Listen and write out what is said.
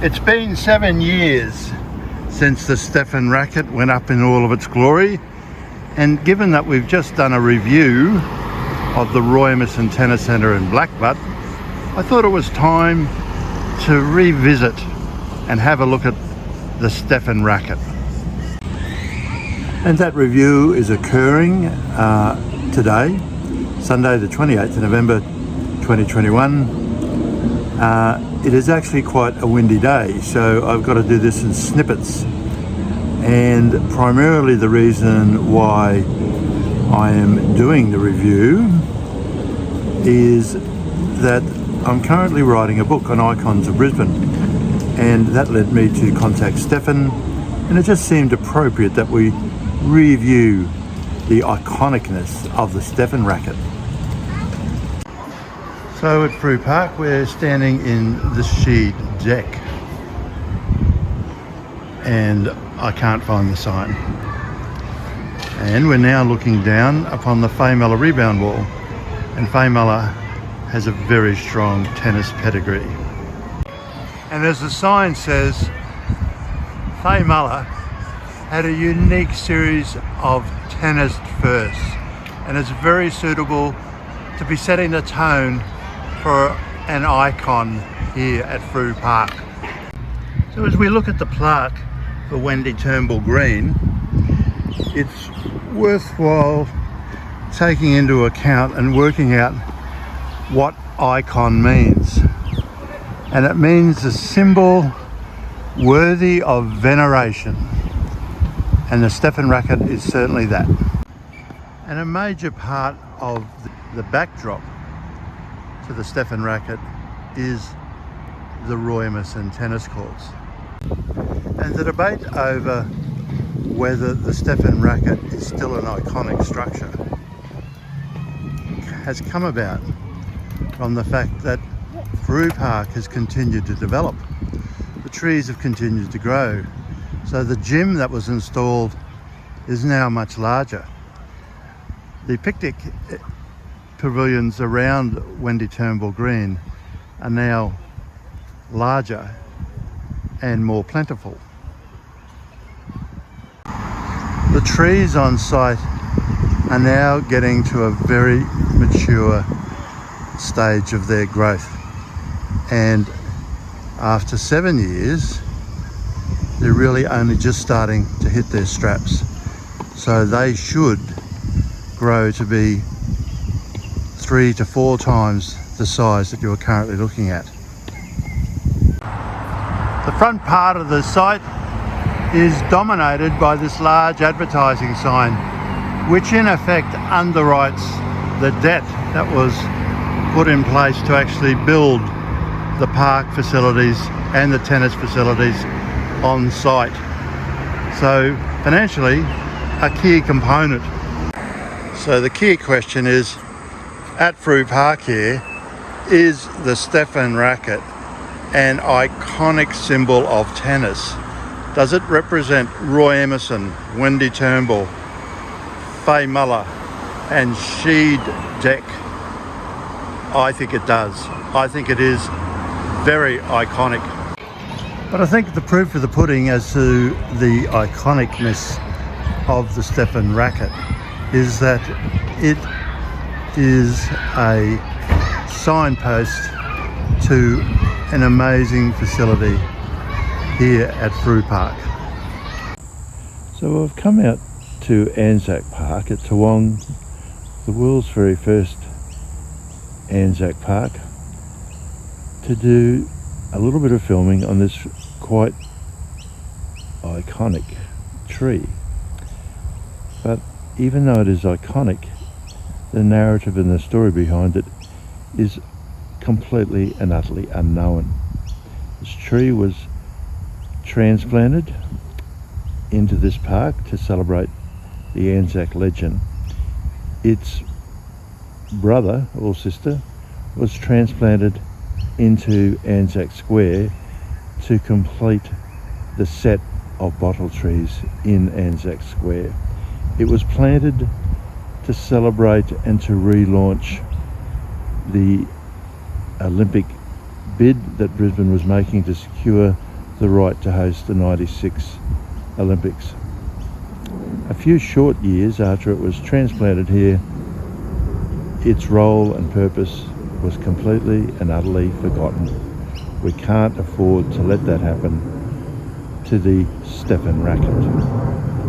It's been 7 years since the Stefan Racket went up in all of its glory, and given that we've just done a review of the Milton Tennis Centre in Blackbutt, I thought it was time to revisit and have a look at the Stefan Racket. And that review is occurring today, Sunday the 28th of November 2021. It is actually quite a windy day, so I've got to do this in snippets. And primarily the reason why I am doing the review is that I'm currently writing a book on icons of Brisbane, and that led me to contact Stefan, and it just seemed appropriate that we review the iconicness of the Stefan Racket. So at Frew Park, we're standing in the sheed deck, and I can't find the sign. And we're now looking down upon the Fay Muller rebound wall, and Fay Muller has a very strong tennis pedigree. And as the sign says, Fay Muller had a unique series of tennis firsts, and it's very suitable to be setting the tone for an icon here at Frew Park. So as we look at the plaque for Wendy Turnbull Green, it's worthwhile taking into account and working out what icon means. And it means a symbol worthy of veneration. And the Stefan Racket is certainly that. And a major part of the backdrop to the Stefan Racket is the Roy Emerson tennis courts. And the debate over whether the Stefan Racket is still an iconic structure has come about from the fact that Frew Park has continued to develop. The trees have continued to grow. So the gym that was installed is now much larger. The picnic pavilions around Wendy Turnbull Green are now larger and more plentiful. The trees on site are now getting to a very mature stage of their growth, and after 7 years they're really only just starting to hit their straps, so they should grow to be 3 to 4 times the size that you're currently looking at. The front part of the site is dominated by this large advertising sign, which in effect underwrites the debt that was put in place to actually build the park facilities and the tennis facilities on site. So financially, a key component. So the key question is, at Frew Park here, is the Stefan Racket an iconic symbol of tennis? Does it represent Roy Emerson, Wendy Turnbull, Fay Muller and Sheed Deck? I think it does. I think it is very iconic. But I think the proof of the pudding as to the iconicness of the Stefan Racket is that it is a signpost to an amazing facility here at Frew Park. So I've come out to Anzac Park at Toowong, the world's very first Anzac Park, to do a little bit of filming on this quite iconic tree. But even though it is iconic, the narrative and the story behind it is completely and utterly unknown. This tree was transplanted into this park to celebrate the Anzac legend. Its brother or sister was transplanted into Anzac Square to complete the set of bottle trees in Anzac Square. It was planted to celebrate and to relaunch the Olympic bid that Brisbane was making to secure the right to host the '96 Olympics. A few short years after it was transplanted here, its role and purpose was completely and utterly forgotten. We can't afford to let that happen to the Stefan Racket.